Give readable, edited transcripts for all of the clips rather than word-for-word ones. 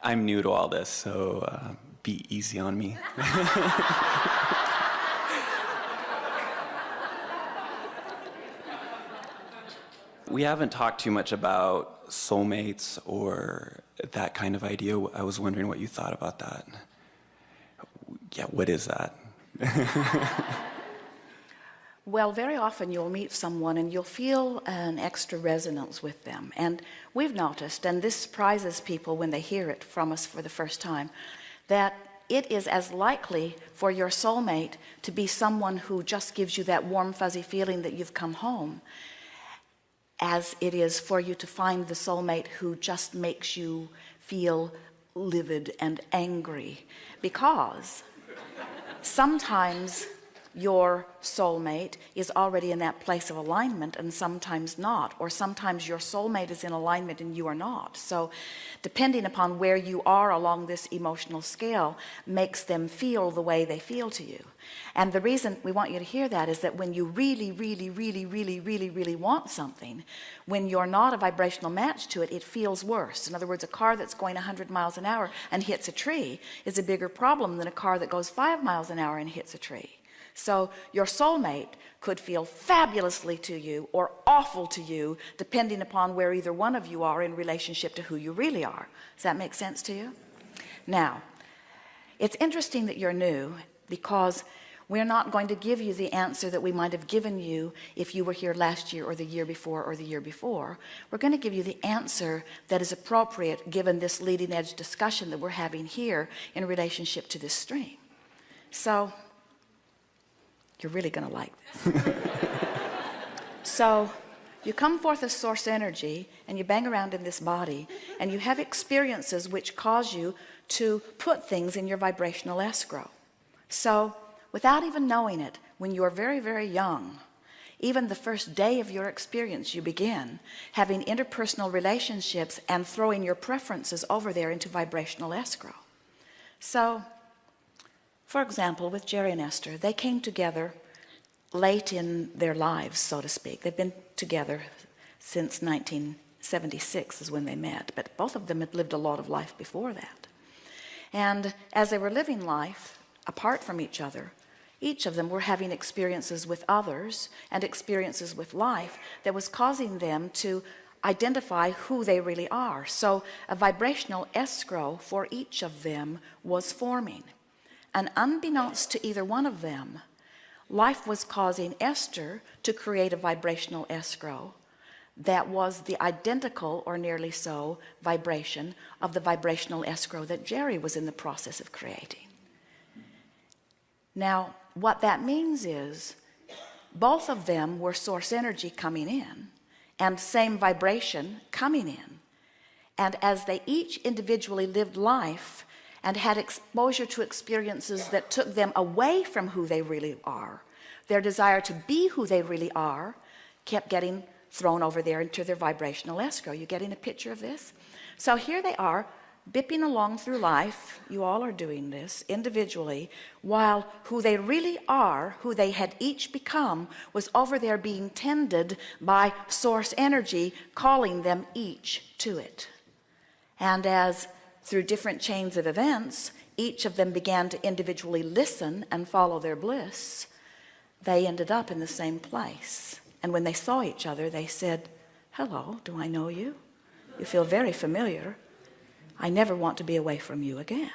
I'm new to all this, so be easy on me. We haven't talked too much about soulmates or that kind of idea. I was wondering what you thought about that. Yeah, what is that? Well, very often you'll meet someone and you'll feel an extra resonance with them. And we've noticed, and this surprises people when they hear it from us for the first time, that it is as likely for your soulmate to be someone who just gives you that warm, fuzzy feeling that you've come home, as it is for you to find the soulmate who just makes you feel livid and angry. Because sometimes your soulmate is already in that place of alignment and sometimes not, or sometimes your soulmate is in alignment and you are not. So depending upon where you are along this emotional scale makes them feel the way they feel to you. And the reason we want you to hear that is that when you really want something, when you're not a vibrational match to it, it feels worse. In other words, a car that's going 100 miles an hour and hits a tree is a bigger problem than a car that goes 5 miles an hour and hits a tree. So your soulmate could feel fabulously to you or awful to you, depending upon where either one of you are in relationship to who you really are. Does that make sense to you? Now, it's interesting that you're new, because we're not going to give you the answer that we might have given you if you were here last year or the year before or the year before. We're going to give you the answer that is appropriate given this leading edge discussion that we're having here in relationship to this stream. So you're really going to like this. So you come forth as source energy and you bang around in this body and you have experiences which cause you to put things in your vibrational escrow. So without even knowing it, when you're very young, even the first day of your experience, you begin having interpersonal relationships and throwing your preferences over there into vibrational escrow. So for example, with Jerry and Esther, they came together late in their lives, so to speak. They've been together since 1976 is when they met, but both of them had lived a lot of life before that. And as they were living life apart from each other, each of them were having experiences with others and experiences with life that was causing them to identify who they really are. So a vibrational escrow for each of them was forming. And unbeknownst to either one of them, life was causing Esther to create a vibrational escrow that was the identical, or nearly so, vibration of the vibrational escrow that Jerry was in the process of creating. Now, what that means is both of them were source energy coming in and same vibration coming in. And as they each individually lived life and had exposure to experiences that took them away from who they really are, their desire to be who they really are kept getting thrown over there into their vibrational escrow. You getting a picture of this? So here they are, bipping along through life. You all are doing this individually, while who they really are, who they had each become, was over there being tended by source energy, calling them each to it. And as through different chains of events, each of them began to individually listen and follow their bliss, they ended up in the same place. And when they saw each other, they said, "Hello, do I know you? You feel very familiar. I never want to be away from you again."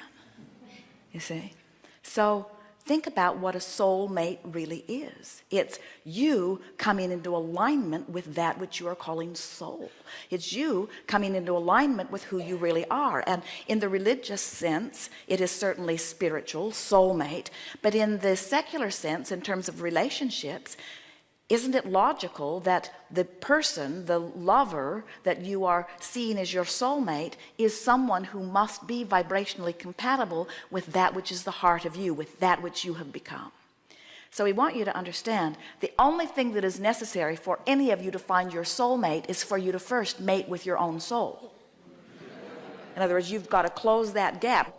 You see? So think about what a soulmate really is. It's you coming into alignment with that which you are calling soul. It's you coming into alignment with who you really are. And in the religious sense, it is certainly spiritual, soulmate. But in the secular sense, in terms of relationships, isn't it logical that the person, the lover that you are seeing as your soulmate, is someone who must be vibrationally compatible with that which is the heart of you, with that which you have become? So we want you to understand the only thing that is necessary for any of you to find your soulmate is for you to first mate with your own soul. In other words, you've got to close that gap.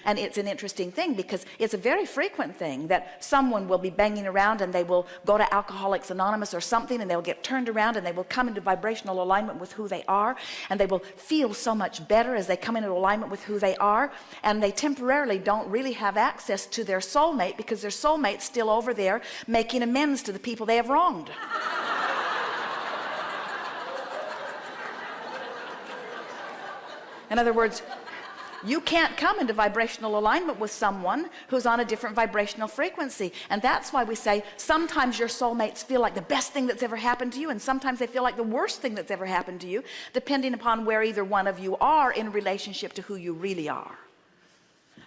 And it's an interesting thing because it's a very frequent thing that someone will be banging around and they will go to Alcoholics Anonymous or something, and they'll get turned around and they will come into vibrational alignment with who they are, and they will feel so much better as they come into alignment with who they are, and they temporarily don't really have access to their soulmate because their soulmate's still over there making amends to the people they have wronged. In other words, you can't come into vibrational alignment with someone who's on a different vibrational frequency. And that's why we say sometimes your soulmates feel like the best thing that's ever happened to you, and sometimes they feel like the worst thing that's ever happened to you, depending upon where either one of you are in relationship to who you really are.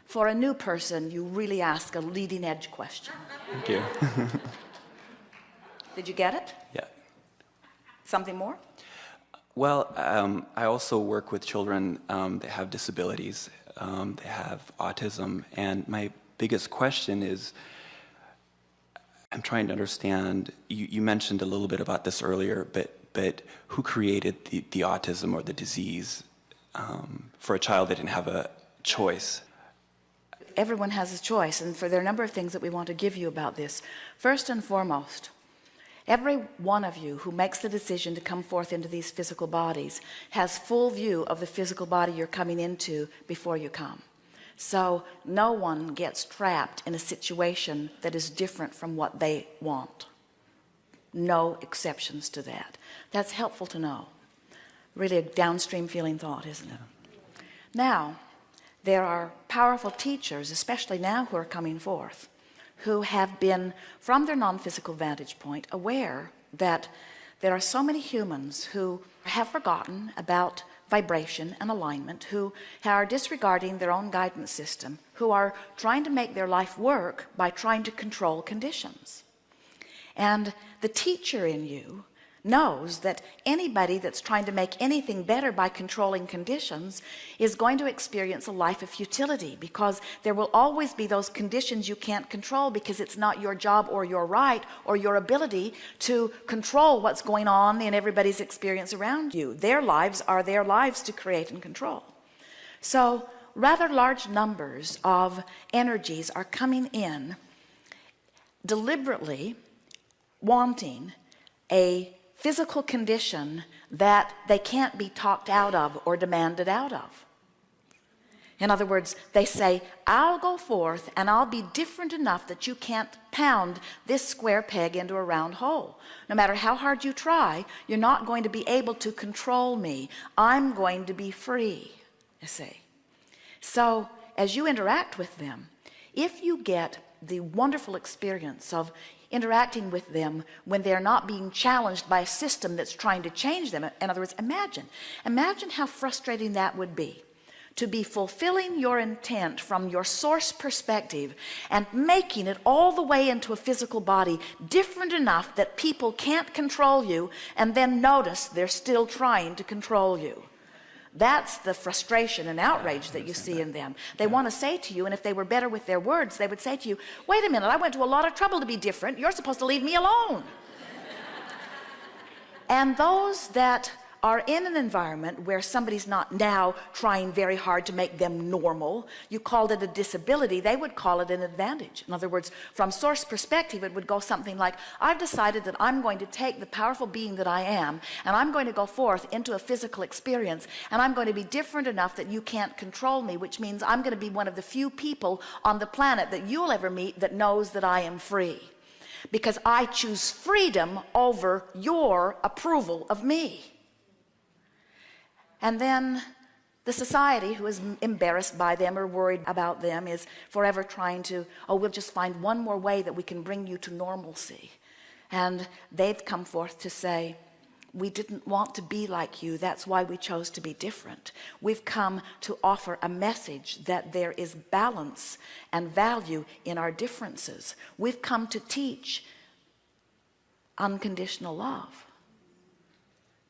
For a new person, you really ask a leading edge question. Thank you. Did you get it? Yeah. Something more? Well, I also work with children that have disabilities. They have autism, and my biggest question is, I'm trying to understand, you mentioned a little bit about this earlier, but who created the autism or the disease for a child that didn't have a choice? Everyone has a choice, and there are a number of things that we want to give you about this. First and foremost, every one of you who makes the decision to come forth into these physical bodies has full view of the physical body you're coming into before you come. So no one gets trapped in a situation that is different from what they want. No exceptions to that. That's helpful to know. Really a downstream feeling thought, isn't it? Now, there are powerful teachers, especially now, who are coming forth, who have been, from their non-physical vantage point, aware that there are so many humans who have forgotten about vibration and alignment, who are disregarding their own guidance system, who are trying to make their life work by trying to control conditions. And the teacher in you knows that anybody that's trying to make anything better by controlling conditions is going to experience a life of futility, because there will always be those conditions you can't control, because it's not your job or your right or your ability to control what's going on in everybody's experience around you. Their lives are their lives to create and control. So rather large numbers of energies are coming in deliberately wanting a physical condition that they can't be talked out of or demanded out of. In other words, they say, I'll go forth and I'll be different enough that you can't pound this square peg into a round hole. No matter how hard you try, you're not going to be able to control me. I'm going to be free, you see. So as you interact with them, if you get the wonderful experience of interacting with them when they're not being challenged by a system that's trying to change them. In other words, imagine how frustrating that would be, to be fulfilling your intent from your source perspective and making it all the way into a physical body different enough that people can't control you, and then notice they're still trying to control you. That's the frustration and outrage that you see in them. They want to say to you, and if they were better with their words, they would say to you, wait a minute, I went to a lot of trouble to be different. You're supposed to leave me alone. And those that are in an environment where somebody's not now trying very hard to make them normal, you called it a disability, they would call it an advantage. In other words, from source perspective, it would go something like, I've decided that I'm going to take the powerful being that I am, and I'm going to go forth into a physical experience, and I'm going to be different enough that you can't control me, which means I'm going to be one of the few people on the planet that you'll ever meet that knows that I am free, because I choose freedom over your approval of me. And then the society, who is embarrassed by them or worried about them, is forever trying to, oh, we'll just find one more way that we can bring you to normalcy. And they've come forth to say, we didn't want to be like you. That's why we chose to be different. We've come to offer a message that there is balance and value in our differences. We've come to teach unconditional love.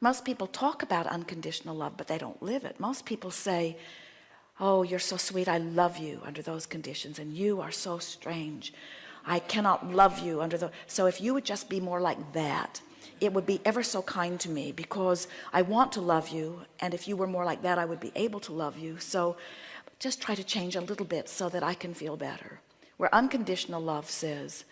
Most people talk about unconditional love, but they don't live it. Most people say, oh, you're so sweet, I love you under those conditions, and you are so strange, I cannot love you under those. So if you would just be more like that, it would be ever so kind to me, because I want to love you, and if you were more like that, I would be able to love you. So just try to change a little bit so that I can feel better. Where unconditional love says,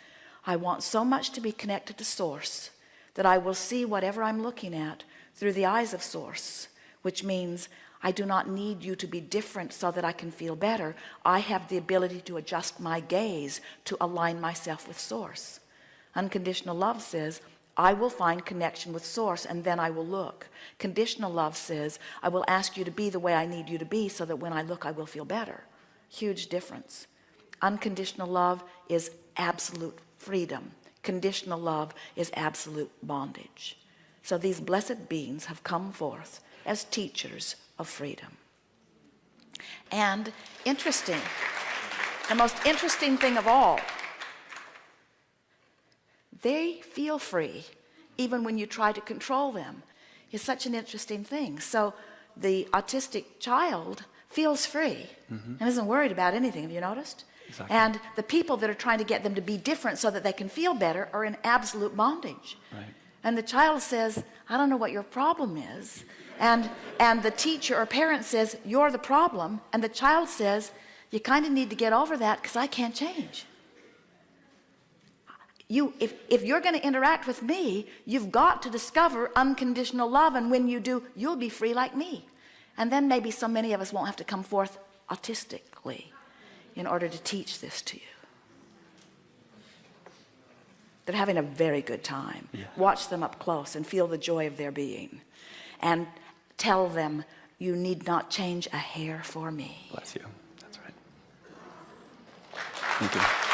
I want so much to be connected to Source that I will see whatever I'm looking at through the eyes of Source, which means I do not need you to be different so that I can feel better. I have the ability to adjust my gaze to align myself with Source. Unconditional love says, I will find connection with Source and then I will look. Conditional love says, I will ask you to be the way I need you to be so that when I look I will feel better. Huge difference. Unconditional love is absolute freedom. Conditional love is absolute bondage. So these blessed beings have come forth as teachers of freedom. And interesting, the most interesting thing of all, they feel free even when you try to control them. It's such an interesting thing. So the autistic child feels free and isn't worried about anything. Have you noticed? Exactly. And the people that are trying to get them to be different so that they can feel better are in absolute bondage. Right. And the child says, I don't know what your problem is. And the teacher or parent says, you're the problem. And the child says, you kind of need to get over that because I can't change. If you're going to interact with me, you've got to discover unconditional love. And when you do, you'll be free like me. And then maybe so many of us won't have to come forth autistically in order to teach this to you. They're having a very good time. Yeah. Watch them up close and feel the joy of their being. And tell them, you need not change a hair for me. Bless you. That's right. Thank you.